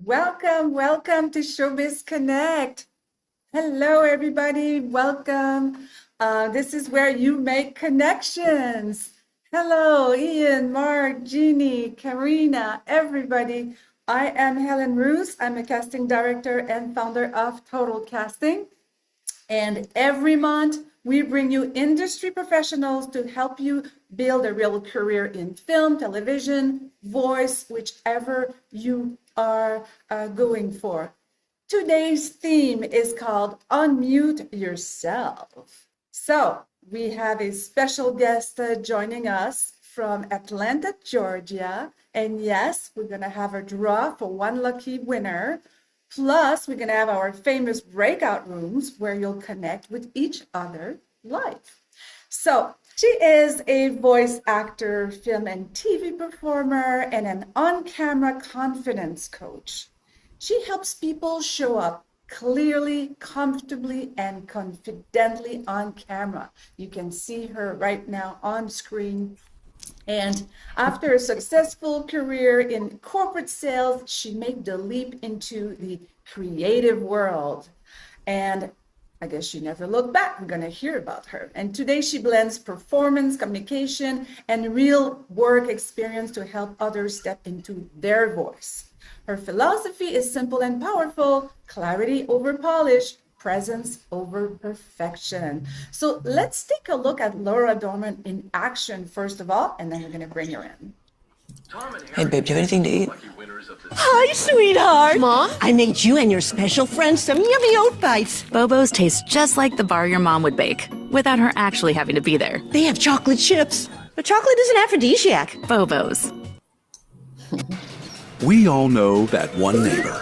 Welcome to Showbiz Connect. Hello, everybody. Welcome. This is where you make connections. Hello, Ian, Mark, Jeannie, Karina, everybody. I am Hélène Rousse. I'm a casting director and founder of Total Casting. And every month, we bring you industry professionals to help you build a real career in film, television, voice, whichever you are going for. Today's theme is called Unmute Yourself. So we have a special guest joining us from Atlanta, Georgia. And yes, we're going to have a draw for one lucky winner. Plus, we're going to have our famous breakout rooms where you'll connect with each other live. So she is a voice actor, film and TV performer, and an on-camera confidence coach. She helps people show up clearly, comfortably, and confidently on camera. You can see her right now on screen. And after a successful career in corporate sales, she made the leap into the creative world. And I guess she never looked back. We're going to hear about her. And today she blends performance, communication, and real work experience to help others step into their voice. Her philosophy is simple and powerful: clarity over polish, presence over perfection. So let's take a look at Laura Doman in action first of all, and then we're going to bring her in. Hey, babe, do you have anything to eat? Hi, sweetheart. Mom? I made you and your special friend some yummy oat bites. Bobo's taste just like the bar your mom would bake, without her actually having to be there. They have chocolate chips. But chocolate is an aphrodisiac. Bobo's. We all know that one neighbor.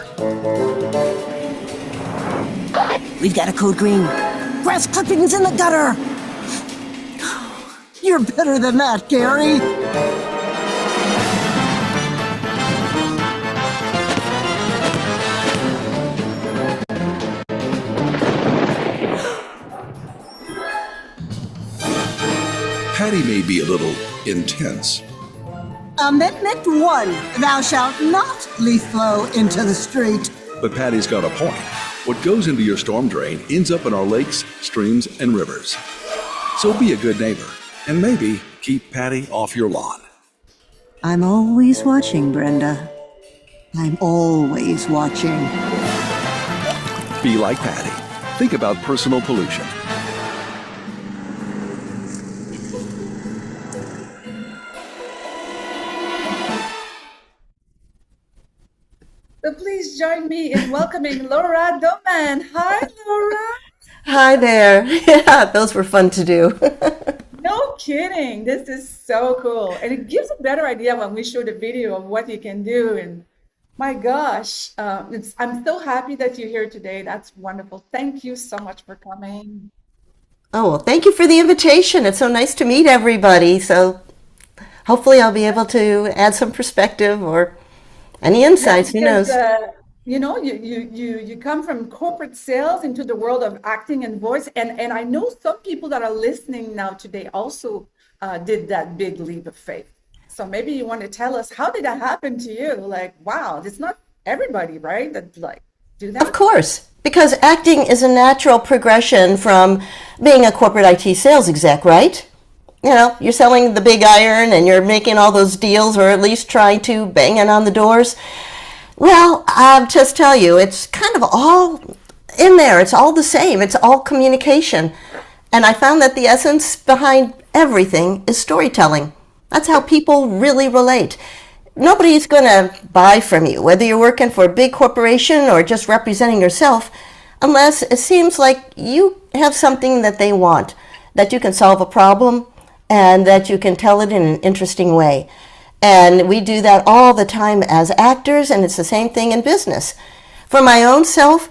We've got a code green. Grass clippings in the gutter. You're better than that, Gary. Patty may be a little intense. Amendment 1, thou shalt not leaf flow into the street. But Patty's got a point. What goes into your storm drain ends up in our lakes, streams, and rivers. So be a good neighbor, and maybe keep Patty off your lawn. I'm always watching, Brenda. I'm always watching. Be like Patty. Think about personal pollution. So please join me in welcoming Laura Doman. Hi, Laura. Hi there. Yeah, those were fun to do. No kidding. This is so cool. And it gives a better idea when we show the video of what you can do. And my gosh, I'm so happy that you're here today. That's wonderful. Thank you so much for coming. Oh, well, thank you for the invitation. It's so nice to meet everybody. So hopefully I'll be able to add some perspective or any insights, who Because knows? you come from corporate sales into the world of acting and voice, and I know some people that are listening now today also did that big leap of faith. So maybe you want to tell us, how did that happen to you? Like, wow, it's not everybody, right, that like do Of that. course, because acting is a natural progression from being a corporate IT sales exec, right? You know, you're selling the big iron and you're making all those deals, or at least trying to bang it on the doors. Well, I'll just tell you, it's kind of all in there. It's all the same. It's all communication. And I found that the essence behind everything is storytelling. That's how people really relate. Nobody's going to buy from you, whether you're working for a big corporation or just representing yourself, unless it seems like you have something that they want, that you can solve a problem, and that you can tell it in an interesting way. And we do that all the time as actors, and it's the same thing in business. For my own self,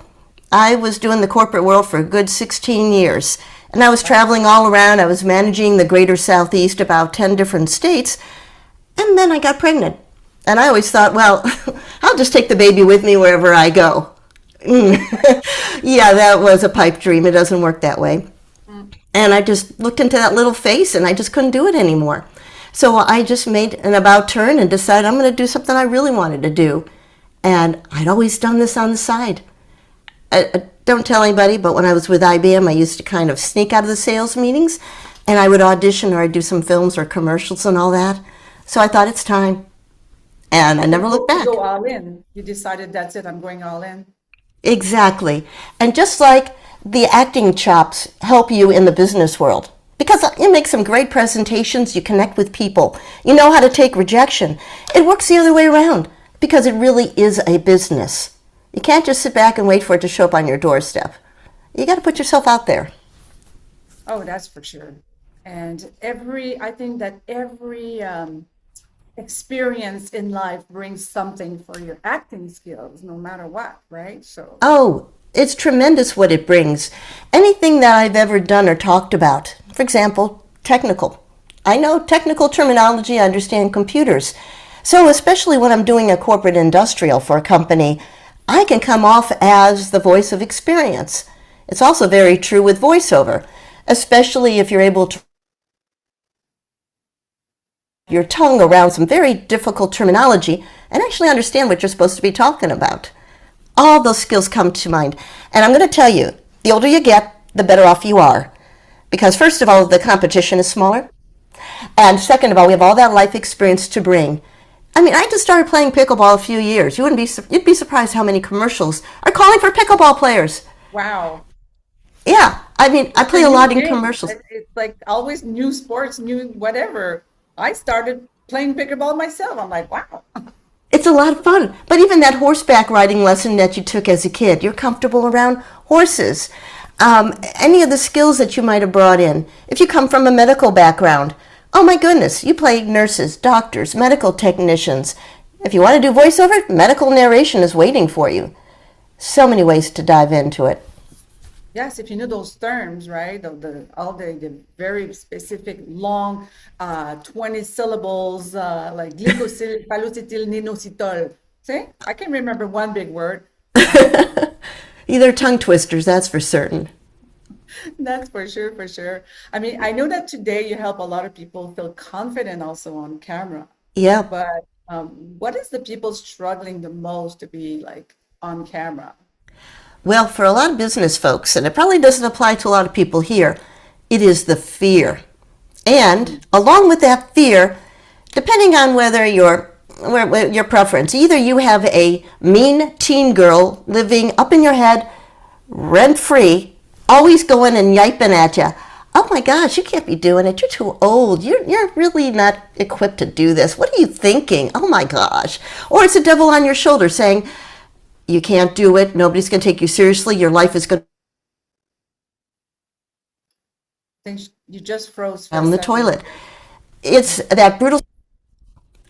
I was doing the corporate world for a good 16 years, and I was traveling all around. I was managing the greater Southeast, about 10 different states, and then I got pregnant. And I always thought, well, I'll just take the baby with me wherever I go. Yeah, that was a pipe dream. It doesn't work that way. And I just looked into that little face and I just couldn't do it anymore. So I just made an about turn and decided I'm going to do something I really wanted to do. And I'd always done this on the side. Don't tell anybody, but when I was with IBM, I used to kind of sneak out of the sales meetings, and I would audition or I'd do some films or commercials and all that. So I thought it's time. And I never looked back. You go all in. You decided that's it, I'm going all in. Exactly. And just like the acting chops help you in the business world, because you make some great presentations, you connect with people, you know how to take rejection. It works the other way around because it really is a business. You can't just sit back and wait for it to show up on your doorstep. You got to put yourself out there. Oh, that's for sure. And I think that every experience in life brings something for your acting skills, no matter what, right? So. Oh, it's tremendous what it brings. Anything that I've ever done or talked about, for example, technical. I know technical terminology, I understand computers. So especially when I'm doing a corporate industrial for a company, I can come off as the voice of experience. It's also very true with voiceover, especially if you're able to your tongue around some very difficult terminology and actually understand what you're supposed to be talking about. All those skills come to mind. And I'm going to tell you, the older you get, the better off you are. Because first of all, the competition is smaller. And second of all, we have all that life experience to bring. I mean, I just started playing pickleball a few years. You'd be surprised how many commercials are calling for pickleball players. Wow. Yeah, I mean, I play a lot in commercials. It's like always new sports, new whatever. I started playing pickleball myself. I'm like, wow. It's a lot of fun. But even that horseback riding lesson that you took as a kid, you're comfortable around horses. Any of the skills that you might have brought in. If you come from a medical background, oh my goodness, you play nurses, doctors, medical technicians. If you want to do voiceover, medical narration is waiting for you. So many ways to dive into it. Yes, if you know those terms, right? All the very specific long 20 syllables like glycosyl, paltusitol, inositol. See, I can remember one big word. Either tongue twisters, that's for certain. That's for sure, for sure. I mean, I know that today you help a lot of people feel confident also on camera. Yeah. But what is the people struggling the most to be like on camera? Well, for a lot of business folks, and it probably doesn't apply to a lot of people here, it is the fear. And along with that fear, depending on whether your preference, either you have a mean teen girl living up in your head, rent-free, always going and yiping at you. Oh my gosh, you can't be doing it. You're too old. You're really not equipped to do this. What are you thinking? Oh my gosh. Or it's a devil on your shoulder saying, you can't do it. Nobody's going to take you seriously. Your life is going to Think you just froze for down the second. toilet. It's that brutal.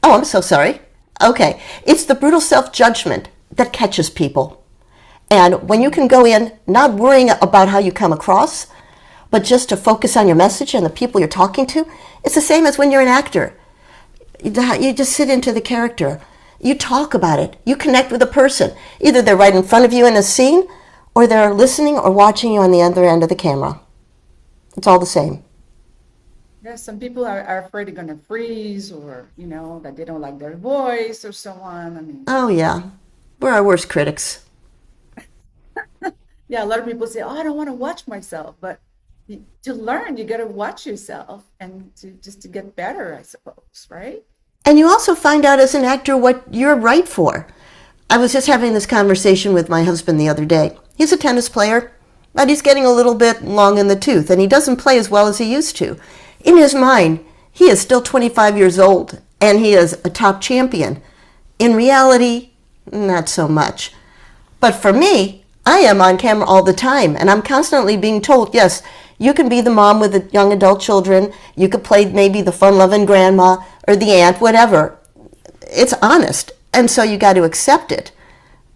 Oh, I'm so sorry. Okay. It's the brutal self-judgment that catches people. And when you can go in not worrying about how you come across, but just to focus on your message and the people you're talking to, it's the same as when you're an actor. You just sit into the character. You talk about it. You connect with a person. Either they're right in front of you in a scene, or they're listening or watching you on the other end of the camera. It's all the same. Yeah, some people are afraid they're going to freeze or, that they don't like their voice or so on. I mean, Oh, yeah. We're our worst critics. yeah, a lot of people say, oh, I don't want to watch myself. But to learn, you got to watch yourself and to get better, I suppose, right? And you also find out as an actor what you're right for. I was just having this conversation with my husband the other day. He's a tennis player, but he's getting a little bit long in the tooth, and he doesn't play as well as he used to. In his mind, he is still 25 years old, and he is a top champion. In reality, not so much. But for me, I am on camera all the time, and I'm constantly being told, yes, you can be the mom with the young adult children, you could play maybe the fun-loving grandma or the aunt, whatever. It's honest, and so you got to accept it.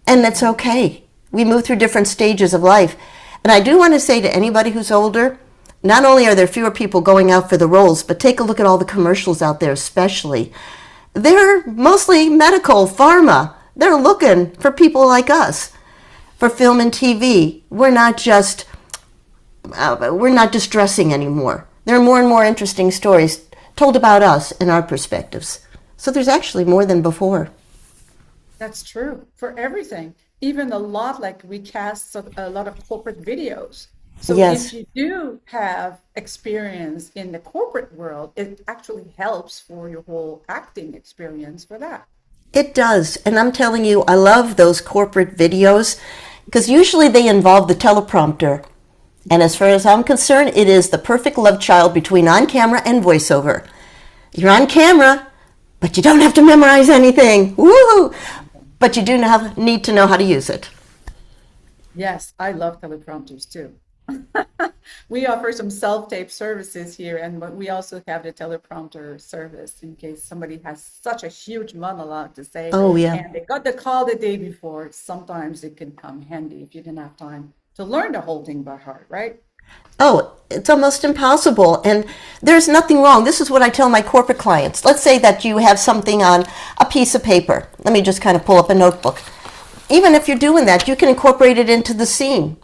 And that's okay. We move through different stages of life. And I do want to say to anybody who's older, not only are there fewer people going out for the roles, but take a look at all the commercials out there especially. They're mostly medical, pharma. They're looking for people like us. For film and TV, we're not distressing anymore. There are more and more interesting stories told about us and our perspectives. So there's actually more than before. That's true for everything. Even a lot like we cast a lot of corporate videos. So if Yes, you do have experience in the corporate world, it actually helps for your whole acting experience for that. it does. And I'm telling you, I love those corporate videos because usually they involve the teleprompter. And as far as I'm concerned, it is the perfect love child between on camera and voiceover. You're on camera, but you don't have to memorize anything. Woohoo! But you do need to know how to use it. Yes, I love teleprompters too. We offer some self-tape services here, and we also have the teleprompter service in case somebody has such a huge monologue to say, Oh, yeah. and they got the call the day before. Sometimes it can come handy if you didn't have time to learn the whole thing by heart, right? Oh, it's almost impossible. And there's nothing wrong. This is what I tell my corporate clients. Let's say that you have something on a piece of paper. Let me just kind of pull up a notebook. Even if you're doing that, you can incorporate it into the scene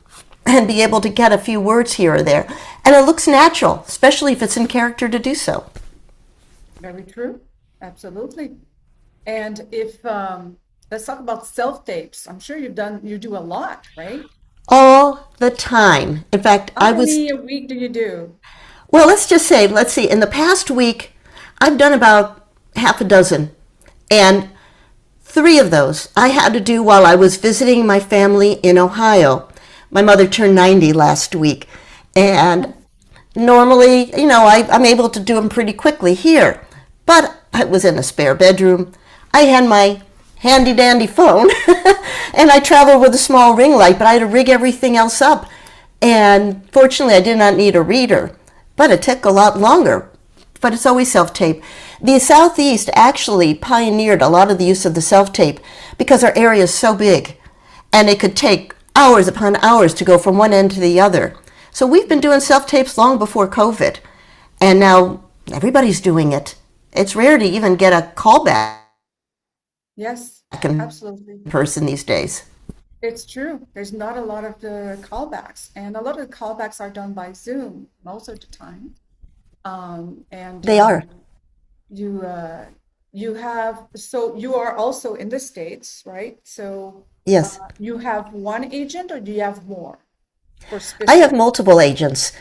and be able to get a few words here or there. And it looks natural, especially if it's in character to do so. Very true. Absolutely. And if let's talk about self-tapes. I'm sure you do a lot, right? All the time. In fact, How many a week do you do? well, let's see, in the past week, I've done about half a dozen. And three of those I had to do while I was visiting my family in Ohio. My mother turned 90 last week. And normally, I'm able to do them pretty quickly here. But I was in a spare bedroom. I had my handy dandy phone and I traveled with a small ring light, but I had to rig everything else up. And fortunately, I did not need a reader, but it took a lot longer. But it's always self-tape. The Southeast actually pioneered a lot of the use of the self-tape because our area is so big and it could take hours upon hours to go from one end to the other. So we've been doing self-tapes long before COVID, and now everybody's doing it. It's rare to even get a callback Yes, in absolutely. person these days. It's true. There's not a lot of the callbacks, and a lot of the callbacks are done by Zoom most of the time. And They are. you you have so you are also in the States, right? So Yes. you have one agent, or do you have more for I have specific? multiple agents.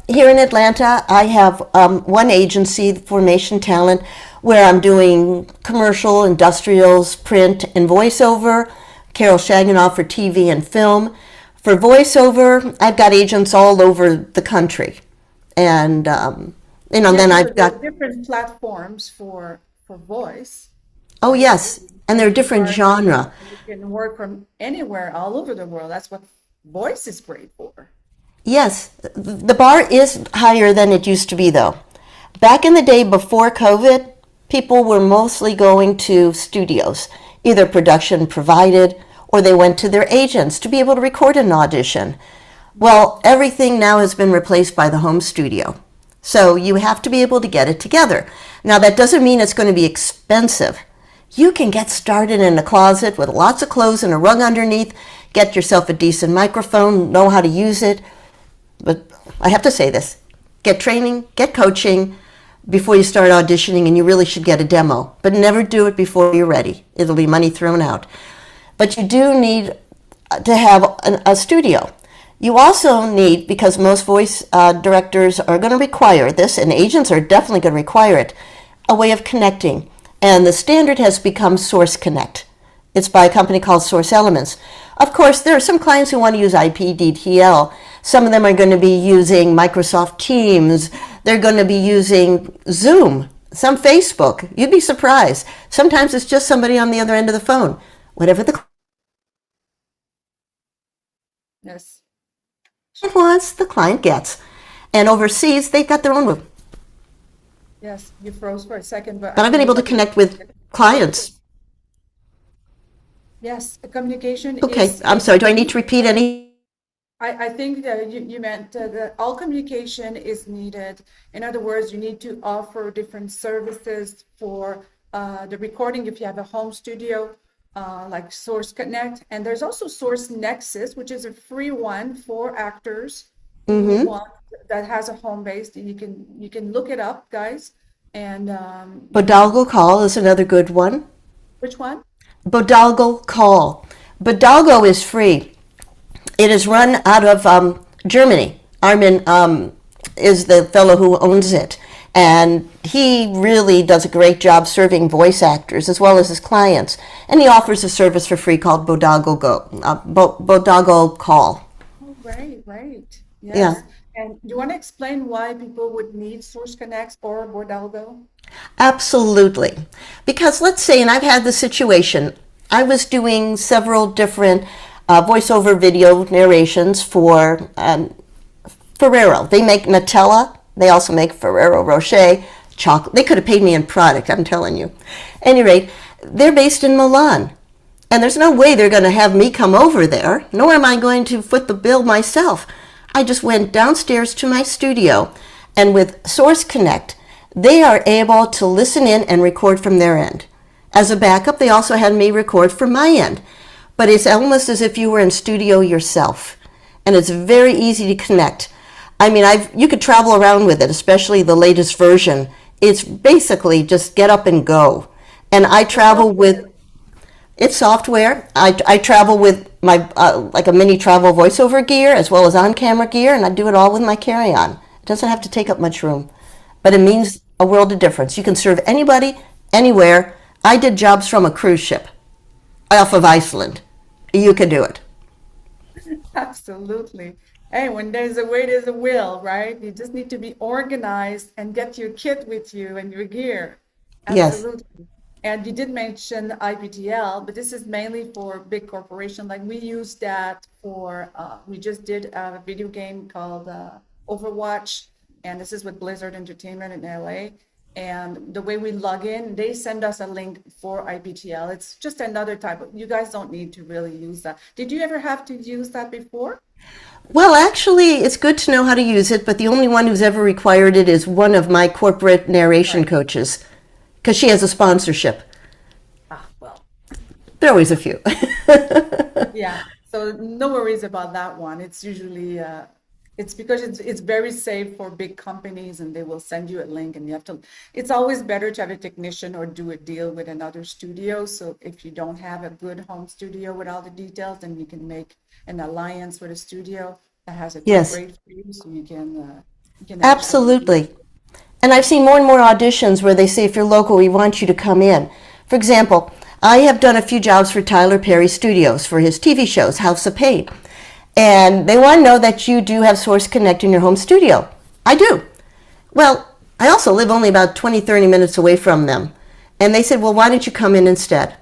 Here in Atlanta, I have one agency, Formation Talent, where I'm doing commercial, industrials, print, and voiceover. Carol Shaganoff for TV and film. For voiceover, I've got agents all over the country. And, Yeah, then because I've there got, are different platforms for voice, oh, right? yes, and they're different genre. You can work from anywhere all over the world. That's what voice is great for. Yes, the bar is higher than it used to be, though. Back in the day before COVID, people were mostly going to studios, either production provided or they went to their agents to be able to record an audition. Well, everything now has been replaced by the home studio. So you have to be able to get it together. Now, that doesn't mean it's going to be expensive. You can get started in a closet with lots of clothes and a rug underneath, get yourself a decent microphone, know how to use it. But I have to say this, get training, get coaching before you start auditioning, and you really should get a demo. But never do it before you're ready. It'll be money thrown out. But you do need to have a studio. You also need, because most voice directors are going to require this, and agents are definitely going to require it, a way of connecting. And the standard has become Source Connect. It's by a company called Source Elements. Of course, there are some clients who want to use IPDTL. Some of them are going to be using Microsoft Teams. They're going to be using Zoom, some Facebook. You'd be surprised. Sometimes it's just somebody on the other end of the phone. Whatever the Yes. client wants, the client gets. And overseas, they've got their own room. Yes, you froze for a second, but But I I've been think able to connect with clients. yes, communication Okay, I'm is sorry. Do I need key. to repeat any? I think that you meant that all communication is needed. In other words, you need to offer different services for the recording if you have a home studio, like Source Connect. And there's also Source Nexus, which is a free one for actors who want that has a home base. You can look it up, guys. And Bodalgo Call is another good one. which one? Bodalgo Call. Bodalgo is free. It is run out of Germany. Armin is the fellow who owns it. And he really does a great job serving voice actors as well as his clients. And he offers a service for free called Bodalgo Bodalgo Call. Oh, right. Yes. Yeah. And do you want to explain why people would need Source Connect or Bordalgo? Absolutely. Because let's say, and I've had the situation, I was doing several different voiceover video narrations for Ferrero. They make Nutella. They also make Ferrero Rocher chocolate. They could have paid me in product, I'm telling you. At any rate, they're based in Milan. And there's no way they're going to have me come over there, nor am I going to foot the bill myself. I just went downstairs to my studio, and with Source Connect, they are able to listen in and record from their end. As a backup, they also had me record from my end. But it's almost as if you were in studio yourself. And it's very easy to connect. I mean, you could travel around with it, especially the latest version. It's basically just get up and go. And I travel with, it's software. I travel with my, like a mini travel voiceover gear as well as on-camera gear, and I do it all with my carry-on. It doesn't have to take up much room. But it means a world of difference. You can serve anybody, anywhere. I did jobs from a cruise ship off of Iceland. You can do it. Absolutely. Hey, when there's a way, there's a will, right? You just need to be organized and get your kit with you and your gear. Yes. Absolutely. And you did mention IPTL, but this is mainly for big corporation. Like we use that for, we just did a video game called Overwatch, and this is with Blizzard Entertainment in LA. And the way we log in, they send us a link for IPTL. It's just another type of, you guys don't need to really use that. Did you ever have to use that before? Well, actually, it's good to know how to use it, but the only one who's ever required it is one of my corporate narration coaches, because she has a sponsorship. Ah, well. There are always a few. Yeah, so no worries about that one. It's usually, it's because it's very safe for big companies, and they will send you a link, and you have to, it's always better to have a technician or do a deal with another studio. So if you don't have a good home studio with all the details, then you can make an alliance with a studio that has a Yes. great for you, so you can Absolutely. And I've seen more and more auditions where they say, if you're local, we want you to come in. For example, I have done a few jobs for Tyler Perry Studios for his TV shows, House of Pain. And they want to know that you do have Source Connect in your home studio. I do. Well, I also live only about 20, 30 minutes away from them. And they said, well, why don't you come in instead?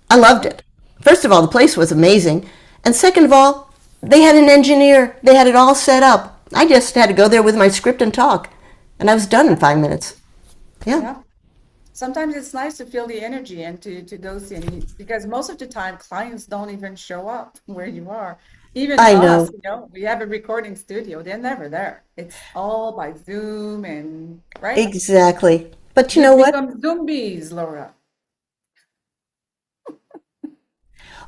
I loved it. First of all, the place was amazing. And second of all, they had an engineer. They had it all set up. I just had to go there with my script and talk. And I was done in 5 minutes. Yeah. Yeah. Sometimes it's nice to feel the energy and to go see, because most of the time clients don't even show up where you are. Even I us, know. we have a recording studio. They're never there. It's all by Zoom and right. Exactly. But you We know what? become zombies, Laura.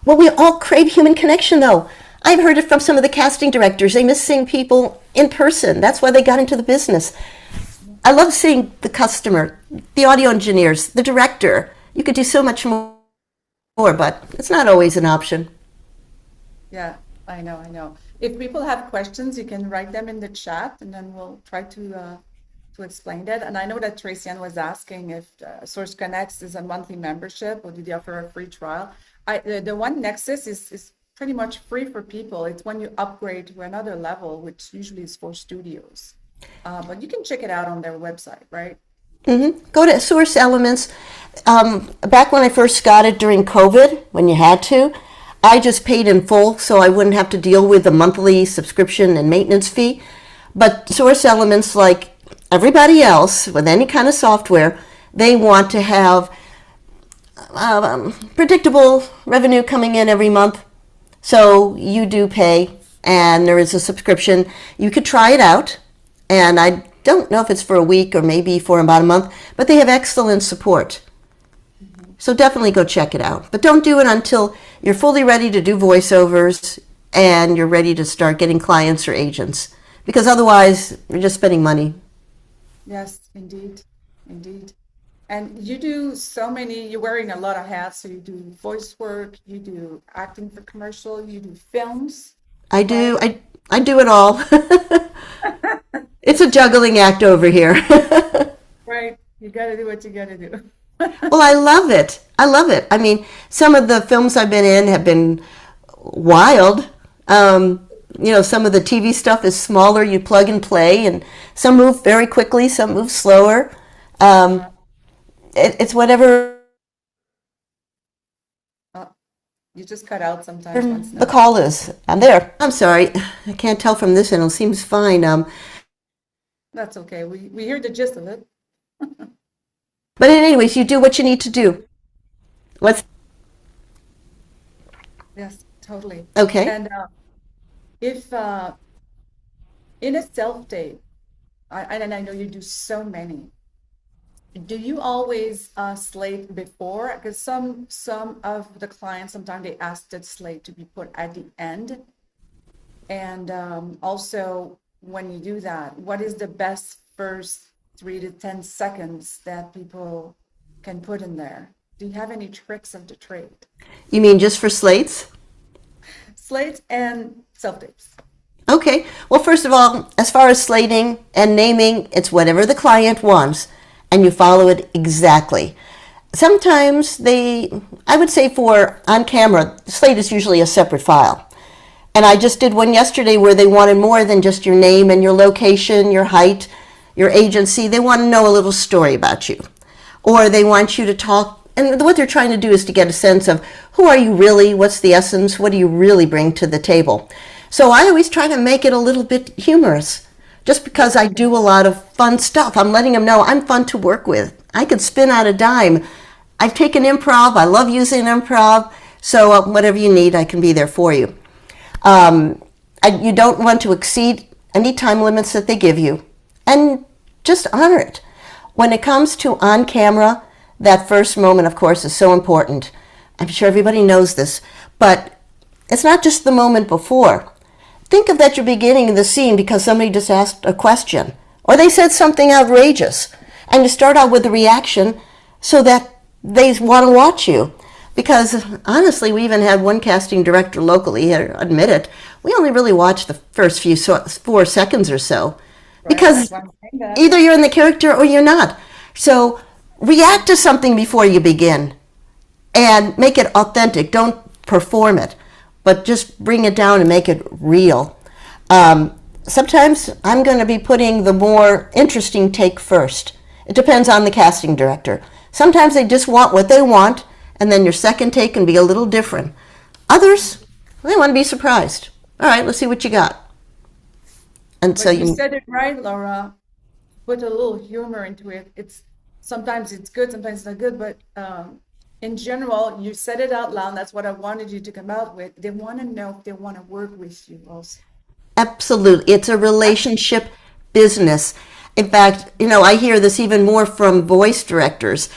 Well, we all crave human connection, though. I've heard it from some of the casting directors. They miss seeing people in person. That's why they got into the business. I love seeing the customer, the audio engineers, the director. You could do so much more, but it's not always an option. Yeah, I know. If people have questions, you can write them in the chat, and then we'll try to explain that. And I know that Tracian was asking if Source Connect is a monthly membership, or do they offer a free trial? The one Nexus is pretty much free for people. It's when you upgrade to another level, which usually is for studios. But you can check it out on their website, right? Go to Source Elements. Back when I first got it during COVID, when you had to, I just paid in full so I wouldn't have to deal with the monthly subscription and maintenance fee. But Source Elements, like everybody else with any kind of software, they want to have predictable revenue coming in every month. So you do pay, and there is a subscription. You could try it out, and I don't know if it's for a week or maybe for about a month, but they have excellent support. So definitely go check it out. But don't do it until you're fully ready to do voiceovers and you're ready to start getting clients or agents, because otherwise you're just spending money. Yes, indeed. And you do so many, you're wearing a lot of hats. So you do voice work, you do acting for commercial, you do films. I do. I do it all. It's a juggling act over here. Right. You got to do what you got to do. Well, I love it. I love it. I mean, some of the films I've been in have been wild. Some of the TV stuff is smaller, you plug and play, and some move very quickly, some move slower. It's whatever You just cut out sometimes. Once the call is. I'm there. I'm sorry. I can't tell from this end. It seems fine. That's okay. We hear the gist of it. But anyways, you do what you need to do. Yes, totally. Okay. And if in a self-tape, and I know you do so many, do you always slate before? Because some of the clients, sometimes they ask that slate to be put at the end. And also, when you do that, what is the best first 3 to 10 seconds that people can put in there? Do you have any tricks of the trade? You mean just for slates? Slates and self-tapes. Okay. Well, first of all, as far as slating and naming, it's whatever the client wants, and you follow it exactly. Sometimes I would say for on camera, the slate is usually a separate file. And I just did one yesterday where they wanted more than just your name and your location, your height, your agency. They want to know a little story about you. Or they want you to talk, and what they're trying to do is to get a sense of who are you really, what's the essence, what do you really bring to the table. So I always try to make it a little bit humorous. Just because I do a lot of fun stuff, I'm letting them know I'm fun to work with. I could spin out a dime. I've taken improv. I love using improv. So whatever you need, I can be there for you. You don't want to exceed any time limits that they give you. And just honor it. When it comes to on camera, that first moment, of course, is so important. I'm sure everybody knows this. But it's not just the moment before. Think of that you're beginning the scene because somebody just asked a question or they said something outrageous, and you start out with a reaction so that they want to watch you. Because honestly, we even had one casting director locally admit it. We only really watched the first 4 seconds or so because either you're in the character or you're not. So react to something before you begin and make it authentic. Don't perform it, but just bring it down and make it real. Sometimes I'm going to be putting the more interesting take first. It depends on the casting director. Sometimes they just want what they want, and then your second take can be a little different. Others, they want to be surprised. All right, let's see what you got. And But so you said it right, Laura. Put a little humor into it. Sometimes it's good, sometimes it's not good, but in general, you said it out loud. That's what I wanted you to come out with. They want to know if they want to work with you also. Absolutely. It's a relationship business. In fact, I hear this even more from voice directors.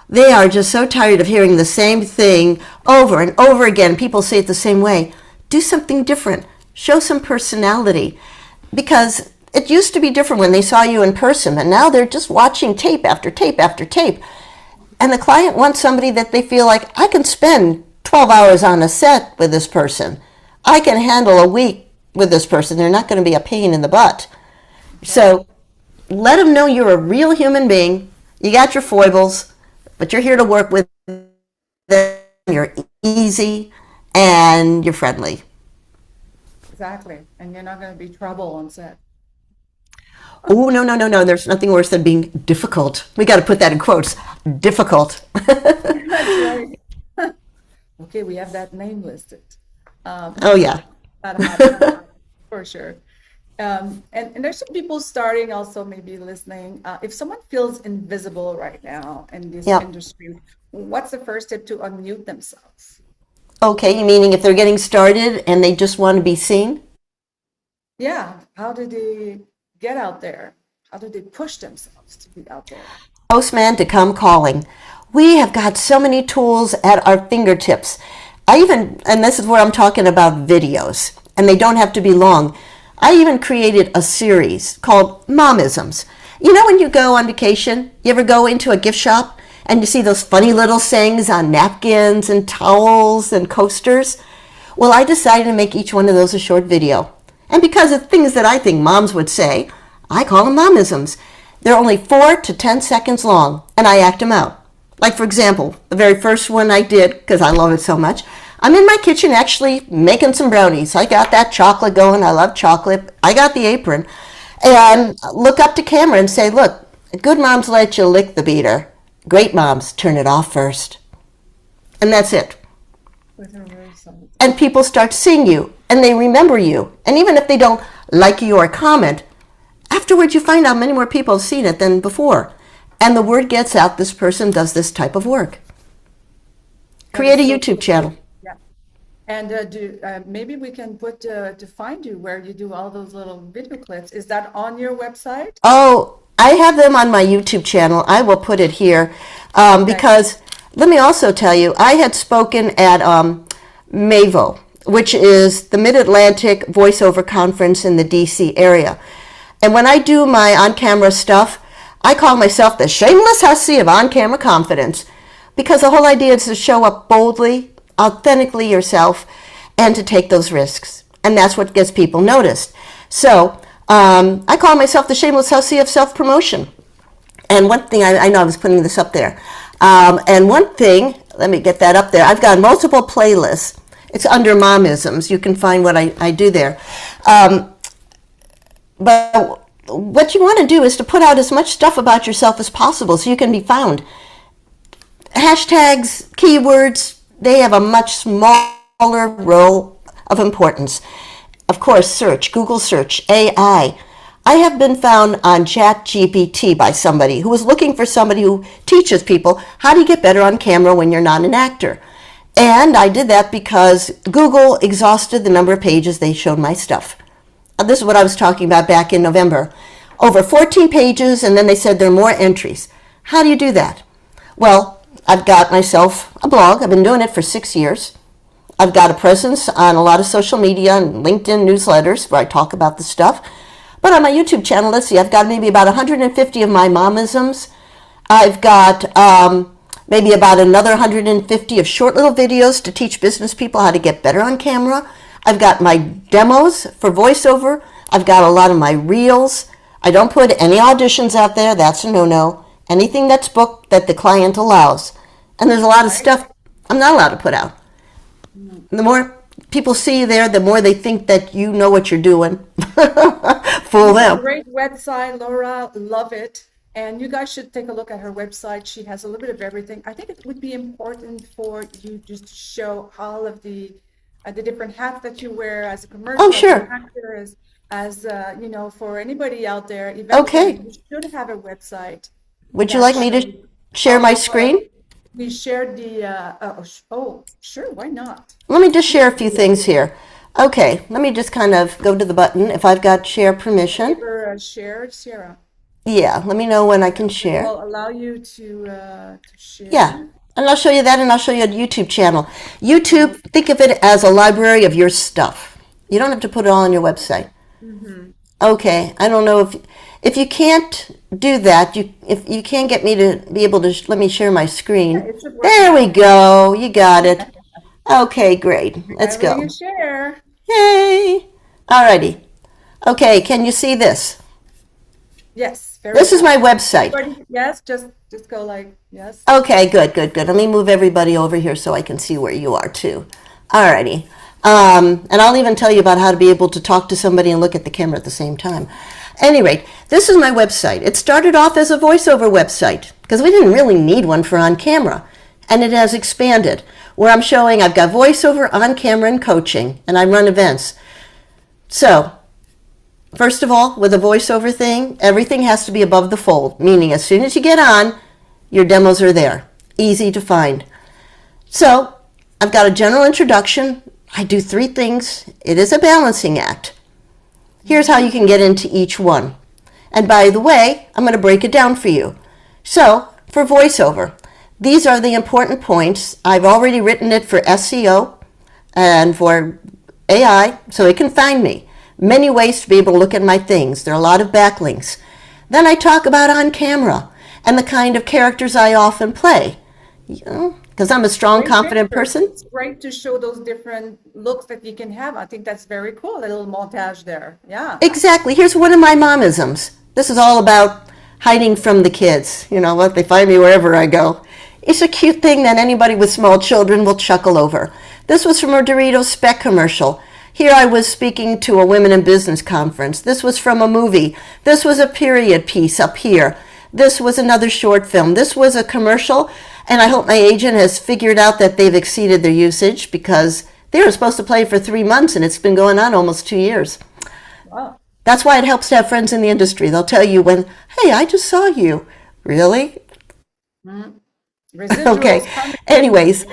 They are just so tired of hearing the same thing over and over again. People say it the same way. Do something different. Show some personality. Because it used to be different when they saw you in person, and now they're just watching tape after tape after tape. And the client wants somebody that they feel like, I can spend 12 hours on a set with this person. I can handle a week with this person. They're not going to be a pain in the butt. So let them know you're a real human being. You got your foibles, but you're here to work with them. You're easy and you're friendly. Exactly. And you're not going to be trouble on set. Oh, no. There's nothing worse than being difficult. We got to put that in quotes. Difficult. That's right. Okay, we have that name listed. Oh, yeah. For sure. And there's some people starting also maybe listening. If someone feels invisible right now in this industry, what's the first step to unmute themselves? Okay, meaning if they're getting started and they just want to be seen? Yeah. How do they get out there? How do they push themselves to be out there? Postman to come calling. We have got so many tools at our fingertips. And this is where I'm talking about videos, and they don't have to be long. I even created a series called Momisms. You know when you go on vacation, you ever go into a gift shop And you see those funny little sayings on napkins and towels and coasters? Well, I decided to make each one of those a short video. And because of things that I think moms would say, I call them momisms. They're only 4 to 10 seconds long, and I act them out. Like, for example, the very first one I did, because I love it so much, I'm in my kitchen actually making some brownies. I got that chocolate going. I love chocolate. I got the apron. And look up to camera and say, look, good moms let you lick the beater. Great moms turn it off first. And that's it. And people start seeing you, and they remember you. And even if they don't like you or comment, afterwards you find out many more people have seen it than before. And the word gets out, this person does this type of work. Create a YouTube channel. Yeah. And maybe we can put to find you where you do all those little video clips. Is that on your website? Oh, I have them on my YouTube channel. I will put it here because let me also tell you, I had spoken at MAVO, which is the Mid-Atlantic Voiceover Conference in the DC area. And when I do my on-camera stuff, I call myself the shameless hussy of on-camera confidence, because the whole idea is to show up boldly, authentically yourself, and to take those risks. And that's what gets people noticed. So I call myself the shameless hussy of self-promotion. And one thing, I know I was putting this up there, and one thing, let me get that up there, I've got multiple playlists. It's under Momisms. You can find what I do there. But what you want to do is to put out as much stuff about yourself as possible so you can be found. Hashtags, keywords, they have a much smaller role of importance. Of course, search, Google search, AI. I have been found on ChatGPT by somebody who was looking for somebody who teaches people how do you get better on camera when you're not an actor. And I did that because Google exhausted the number of pages they showed my stuff. This is what I was talking about back in November. Over 14 pages, and then they said there are more entries. How do you do that? Well, I've got myself a blog. I've been doing it for 6 years. I've got a presence on a lot of social media and LinkedIn newsletters where I talk about the stuff. But on my YouTube channel, let's see, I've got maybe about 150 of my momisms. I've got maybe about another 150 of short little videos to teach business people how to get better on camera. I've got my demos for voiceover. I've got a lot of my reels. I don't put any auditions out there. That's a no-no. Anything that's booked that the client allows. And there's a lot of stuff I'm not allowed to put out. The more people see you there, the more they think that you know what you're doing. Fool them. Great website, Laura. Love it. And you guys should take a look at her website. She has a little bit of everything. I think it would be important for you just to show all of the different hats that you wear as a commercial actor, as you know, for anybody out there. Eventually, you should have a website. Would you like me to share my screen? We shared the, sure, why not? Let me just share a few things here. Okay, let me just kind of go to the button if I've got share permission. Share, Sarah. Yeah, let me know when I can share. I'll allow you to share. Yeah, and I'll show you that, and I'll show you a YouTube channel. YouTube, think of it as a library of your stuff. You don't have to put it all on your website. Mm-hmm. Okay, I don't know if you can't do that, if you can't get me to be able to let me share my screen. There we go. You got it. Okay, great. Let's go. Share. Yay. Alrighty. Okay, can you see this? Yes. This is my website. Yes, just go like, yes. Okay, good. Let me move everybody over here so I can see where you are too. Alrighty. And I'll even tell you about how to be able to talk to somebody and look at the camera at the same time. At any rate, this is my website. It started off as a voiceover website because we didn't really need one for on camera. And it has expanded where I'm showing I've got voiceover, on camera, and coaching, and I run events. So, first of all, with a voiceover thing, everything has to be above the fold, meaning as soon as you get on, your demos are there. Easy to find. So, I've got a general introduction. I do 3 things. It is a balancing act. Here's how you can get into each one. And by the way, I'm going to break it down for you. So, for voiceover, these are the important points. I've already written it for SEO and for AI, so it can find me. Many ways to be able to look at my things. There are a lot of backlinks. Then I talk about on camera. and the kind of characters I often play. You know, because I'm a strong, confident person. It's great to show those different looks that you can have. I think that's very cool. A little montage there. Yeah. Exactly. Here's one of my momisms. This is all about hiding from the kids. You know what? They find me wherever I go. It's a cute thing that anybody with small children will chuckle over. This was from a Doritos Speck commercial. Here I was speaking to a women in business conference. This was from a movie. This was a period piece up here. This was another short film. This was a commercial, and I hope my agent has figured out that they've exceeded their usage because they were supposed to play for 3 months, and it's been going on almost 2 years. Wow. That's why it helps to have friends in the industry. They'll tell you when, hey, I just saw you. Really? Okay. Anyways,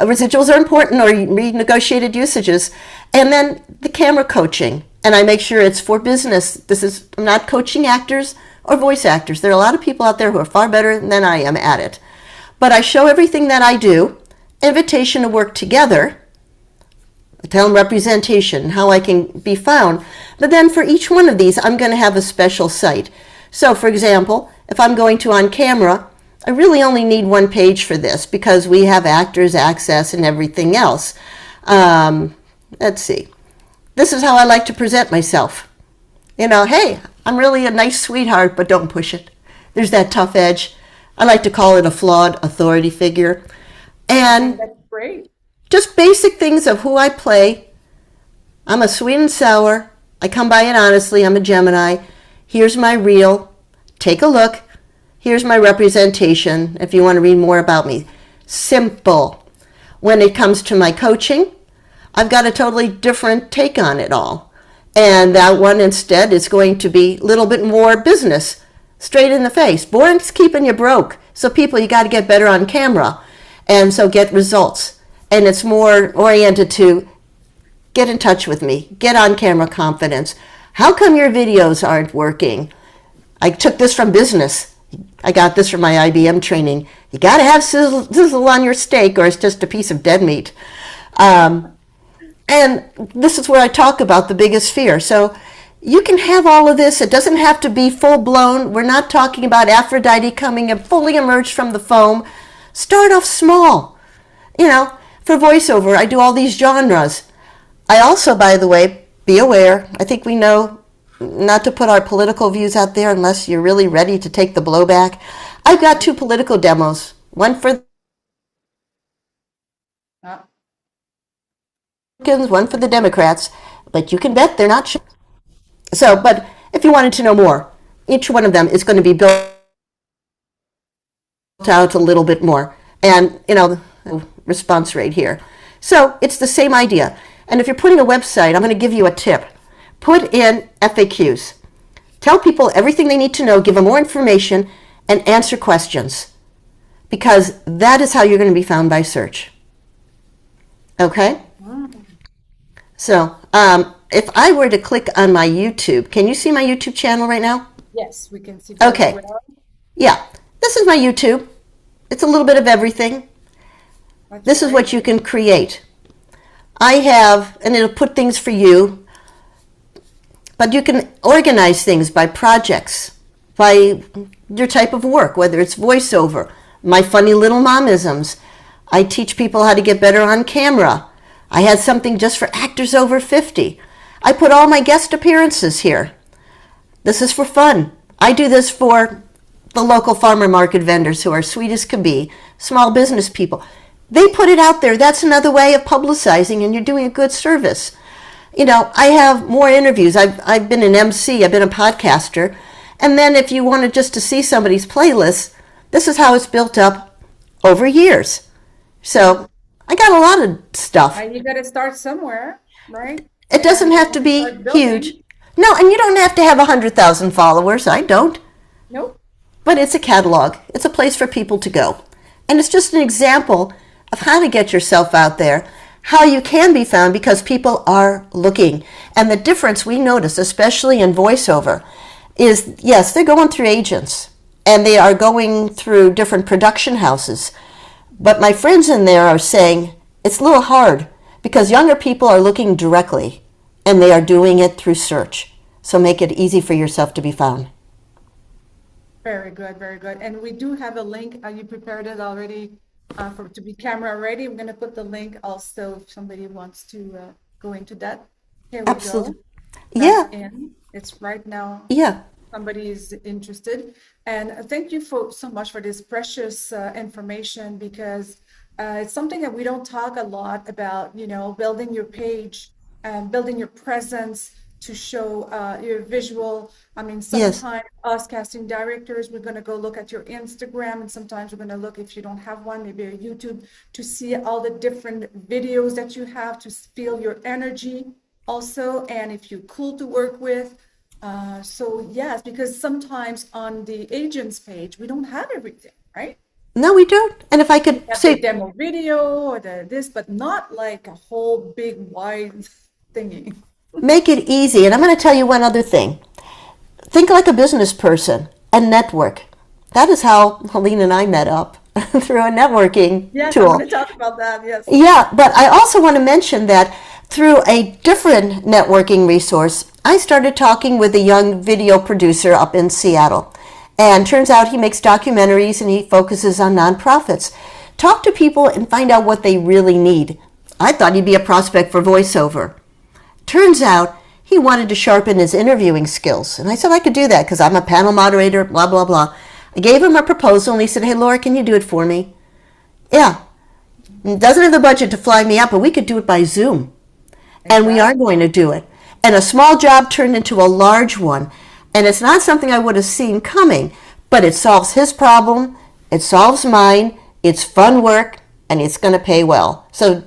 residuals are important, or renegotiated usages. And then the camera coaching. And I make sure it's for business. I'm not coaching actors or voice actors. There are a lot of people out there who are far better than I am at it. But I show everything that I do, invitation to work together, I tell them representation, how I can be found. But then for each one of these, I'm going to have a special site. So for example, if I'm going to on camera, I really only need one page for this because we have actors access and everything else. Let's see. This is how I like to present myself. You know, hey, I'm really a nice sweetheart, but don't push it. There's that tough edge. I like to call it a flawed authority figure. And that's great. Just basic things of who I play. I'm a sweet and sour. I come by it honestly. I'm a Gemini. Here's my reel. Take a look. Here's my representation if you want to read more about me. Simple. When it comes to my coaching, I've got a totally different take on it all. And that one instead is going to be a little bit more business, straight in the face. Boring's keeping you broke. So people, you got to get better on camera. And so get results. And it's more oriented to get in touch with me, get on camera confidence. How come your videos aren't working? I took this from business. I got this from my IBM training. You got to have sizzle on your steak or it's just a piece of dead meat. And this is where I talk about the biggest fear. So you can have all of this. It doesn't have to be full blown. We're not talking about Aphrodite coming and fully emerged from the foam. Start off small. You know, for voiceover, I do all these genres. I also, by the way, be aware, I think we know not to put our political views out there unless you're really ready to take the blowback. I've got 2 political demos, one for one for the Democrats, but you can bet they're not sure. So, but if you wanted to know more, each one of them is going to be built out a little bit more. And, you know, response rate here. So it's the same idea. And if you're putting a website, I'm going to give you a tip. Put in FAQs. Tell people everything they need to know, give them more information, and answer questions. Because that is how you're going to be found by search. Okay? So if I were to click on my YouTube, can you see my YouTube channel right now? Yes, we can see. Okay. Yeah. This is my YouTube. It's a little bit of everything. This is what you can create. I have, and it'll put things for you, but you can organize things by projects, by your type of work, whether it's voiceover, my funny little momisms. I teach people how to get better on camera. I had something just for actors over 50. I put all my guest appearances here. This is for fun. I do this for the local farmer market vendors who are sweet as can be, small business people. They put it out there. That's another way of publicizing, and you're doing a good service. You know, I have more interviews. I've been an MC. I've been a podcaster. And then if you wanted just to see somebody's playlist, this is how it's built up over years. So I got a lot of stuff. You got to start somewhere, right? It doesn't have to be huge. No, and you don't have to have 100,000 followers. I don't. Nope. But it's a catalog. It's a place for people to go. And it's just an example of how to get yourself out there, how you can be found because people are looking. And the difference we notice, especially in voiceover, is, yes, they're going through agents and they are going through different production houses. But my friends in there are saying it's a little hard because younger people are looking directly and they are doing it through search. So make it easy for yourself to be found. Very good, very good. And we do have a link. You prepared it already for to be camera ready. I'm going to put the link also if somebody wants to go into that. Here we go. Absolutely. Yeah, That's in. It's right now. yeah. Somebody is interested. And thank you for so much for this precious information because it's something that we don't talk a lot about, you know, building your page and building your presence to show your visual. I mean, Yes. sometimes us casting directors, we're going to go look at your Instagram, and sometimes we're going to look, if you don't have one, maybe a YouTube, to see all the different videos that you have, to feel your energy also, and if you're cool to work with. So yes, because sometimes on the agent's page, we don't have everything, right? No, we don't. And if I could Have the say, demo video or the this, but not like a whole big wide thingy. make it easy. And I'm going to tell you one other thing. Think like a business person and network. That is how Helene and I met up through a networking Yes, I'm tool. going to talk about that. Yes. Yeah, but I also want to mention that through a different networking resource, I started talking with a young video producer up in Seattle. And turns out he makes documentaries and he focuses on nonprofits. Talk to people and find out what they really need. I thought he'd be a prospect for voiceover. Turns out he wanted to sharpen his interviewing skills. And I said I could do that because I'm a panel moderator, blah, blah, blah. I gave him a proposal and he said, hey, Laura, can you do it for me? Yeah. He doesn't have the budget to fly me out, but we could do it by Zoom. And we are going to do it. And a small job turned into a large one. And it's not something I would have seen coming, but it solves his problem, it solves mine, it's fun work, and it's going to pay well. So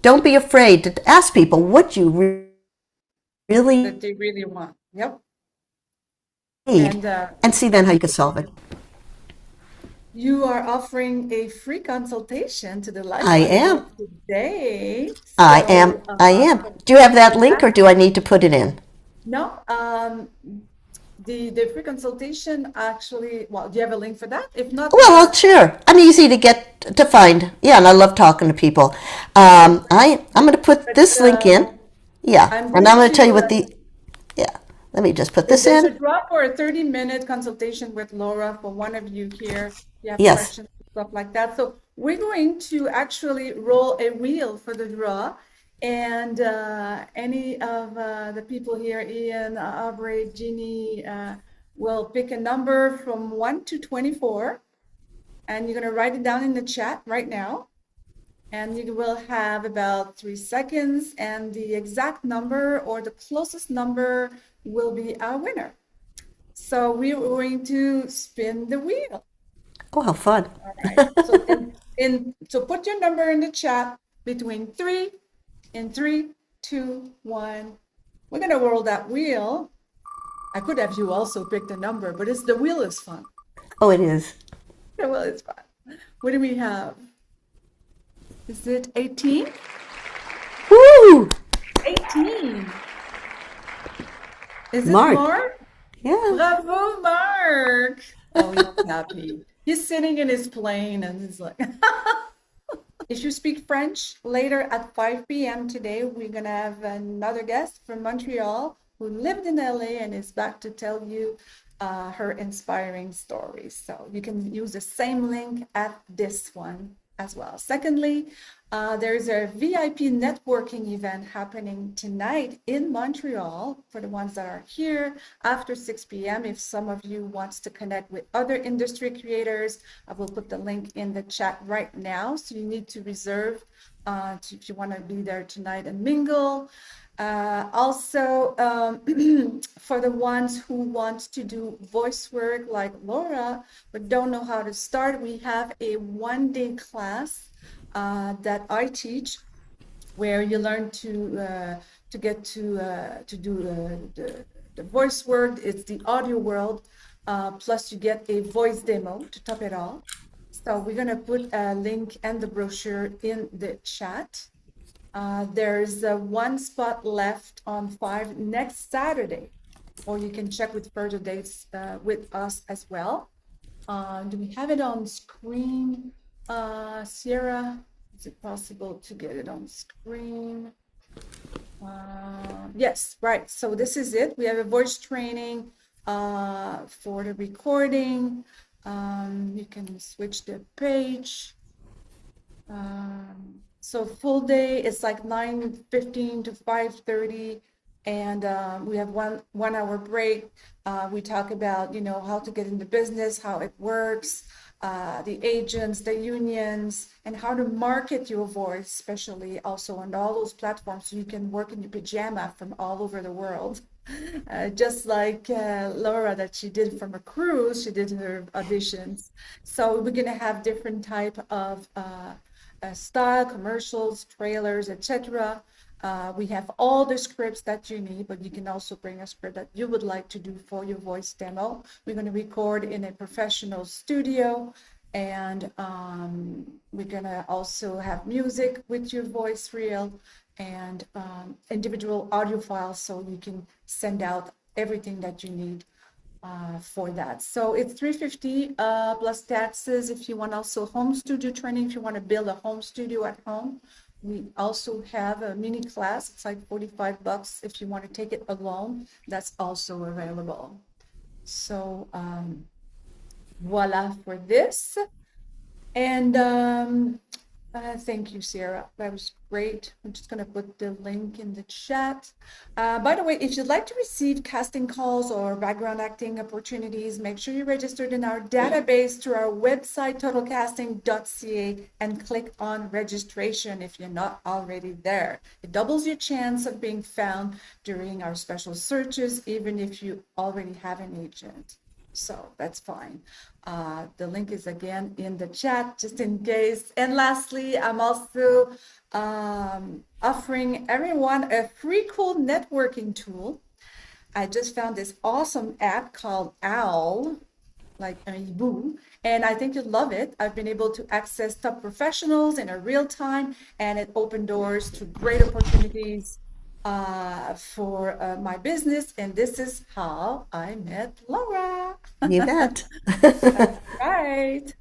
don't be afraid to ask people what you really That they really want. Yep. need and see then how you can solve it. You are offering a free consultation to the live I am. audience today. I So, am. Do you have that link or do I need to put it in? No, the free consultation actually, well, do you have a link for that? If not, Well, sure. I'm easy to get to find. Yeah, and I love talking to people. I'm going to put this link in. Yeah, and I'm going to tell you what yeah. Let me just put this there's a in. draw for a 30-minute consultation with Laura for one of you here. You have Yes. questions, stuff like that. So we're going to actually roll a wheel for the draw. And any of the people here, Ian, Aubrey, Jeannie, will pick a number from 1 to 24. And you're going to write it down in the chat right now. And you will have about 3 seconds. And the exact number or the closest number will be our winner. So we're going to spin the wheel. Oh, how fun. All right. So, so put your number in the chat between 3 in 3, 2, 1. We're going to whirl that wheel. I could have you also pick the number, but the wheel is fun. Oh, it is. The wheel is fun. What do we have? Is it 18? Woo! 18. Is it Mark. Mark? Yeah. Bravo, Mark. Oh, he's happy. He's sitting in his plane and he's like... If you speak French, later at 5 p.m. today, we're going to have another guest from Montreal who lived in LA and is back to tell you her inspiring stories. So you can use the same link at this one as well. Secondly, there's a VIP networking event happening tonight in Montreal for the ones that are here after 6 p.m. If some of you wants to connect with other industry creators, I will put the link in the chat right now. So you need to reserve if you want to be there tonight and mingle. Also, for the ones who want to do voice work like Laura, but don't know how to start, we have a one-day class that I teach, where you learn to get to do the voice work. It's the audio world, plus you get a voice demo to top it all. So we're gonna put a link and the brochure in the chat. There's one spot left on 5 next Saturday, or you can check with further dates with us as well. Do we have it on screen? Sierra, is it possible to get it on screen? Yes, right. So this is it. We have a voice training for the recording. You can switch the page. So full day is like 9:15 to 5:30, and we have one hour break. We talk about, you know, how to get into business, how it works, the agents, the unions, and how to market your voice, especially also on all those platforms, so you can work in your pajama from all over the world. Just like Laura, that she did from a cruise, she did her auditions. So we're gonna have different type of style, commercials, trailers, etc. We have all the scripts that you need, but you can also bring a script that you would like to do for your voice demo. We're going to record in a professional studio, and we're going to also have music with your voice reel and individual audio files, so you can send out everything that you need for that. So it's $350 plus taxes. If you want also home studio training, if you want to build a home studio at home, we also have a mini class. It's like $45 if you want to take it alone. That's also available. So voila for this. And thank you, Sarah. That was great. I'm just going to put the link in the chat. By the way, if you'd like to receive casting calls or background acting opportunities, make sure you're registered in our database through our website, totalcasting.ca, and click on registration if you're not already there. It doubles your chance of being found during our special searches, even if you already have an agent. So that's fine. The link is again in the chat, just in case. And lastly, I'm also offering everyone a free cool networking tool. I just found this awesome app called Owl, like a hibou, and I think you'll love it. I've been able to access top professionals in a real time, and it opened doors to great opportunities for my business, and this is how I met Laura. You bet. That's right.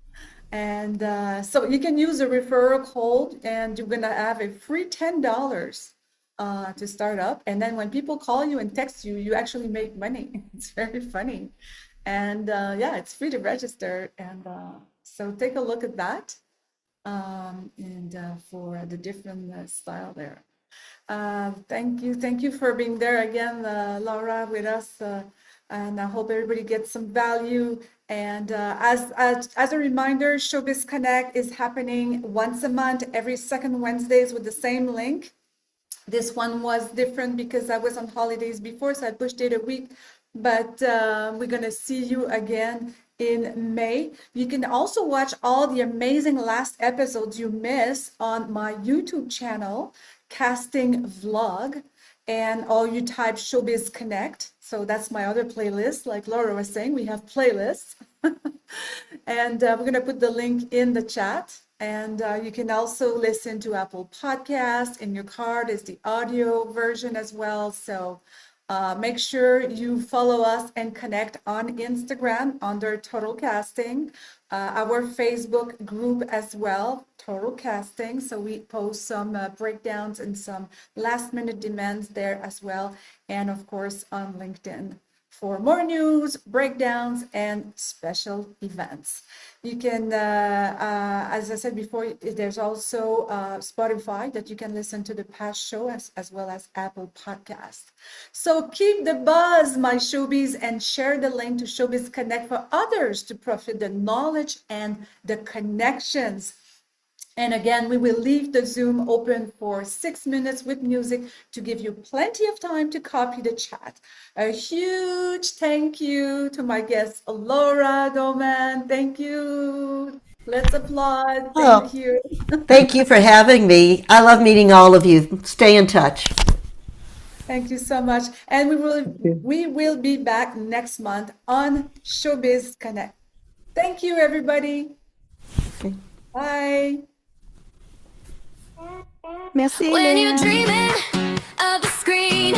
And so you can use a referral code, and you're gonna have a free $10 to start up. And then when people call you and text you, you actually make money. It's very funny. And yeah, it's free to register. And so take a look at that, and for the different style there. Thank you for being there again, Laura, with us, and I hope everybody gets some value. And as a reminder, Showbiz Connect is happening once a month, every second Wednesdays, with the same link. This one was different because I was on holidays before, so I pushed it a week. But we're gonna see you again in May. You can also watch all the amazing last episodes you missed on my YouTube channel, Casting Vlog, and all you type Showbiz Connect. So that's my other playlist. Like Laura was saying, we have playlists. And we're going to put the link in the chat. And you can also listen to Apple Podcasts. In your card is the audio version as well. So make sure you follow us and connect on Instagram under Total Casting. Our Facebook group as well, Total Casting. So we post some breakdowns and some last minute demands there as well. And of course on LinkedIn for more news, breakdowns, and special events. You can, as I said before, there's also Spotify that you can listen to the past show as well as Apple Podcast. So keep the buzz, my showbiz, and share the link to Showbiz Connect for others to profit the knowledge and the connections. And again, we will leave the Zoom open for 6 minutes with music to give you plenty of time to copy the chat. A huge thank you to my guest, Laura Doman. Thank you. Let's applaud. Thank you. Thank you for having me. I love meeting all of you. Stay in touch. Thank you so much. And we will be back next month on Showbiz Connect. Thank you, everybody. Okay. Bye. Merci, When Hélène. you're dreaming of a screen